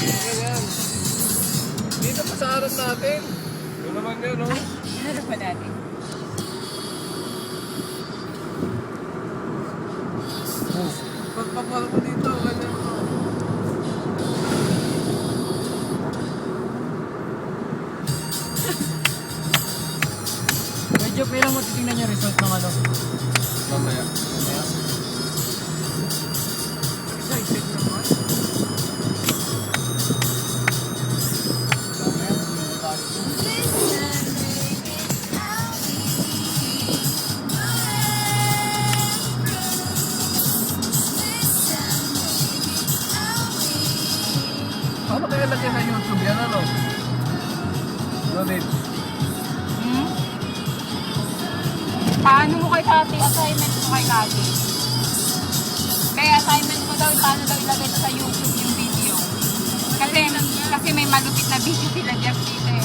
Ganyan. Dito pa sa harap natin. Ito naman yun, no? Harap pa natin. Pagpapal ko dito, ganyan mo. Medyo kailan mo titingnan yung result ng ano? Mamaya. Excited naman. Mamaya, hindi tayo. Paano kaya lagyan sa YouTube yan, ano? Ano din? Hmm? Paano mo kay Tati? Assignment mo kay Tati? Kaya assignment mo daw, paano daw ilagay ito sa YouTube yung video? Kasi may malupit na video si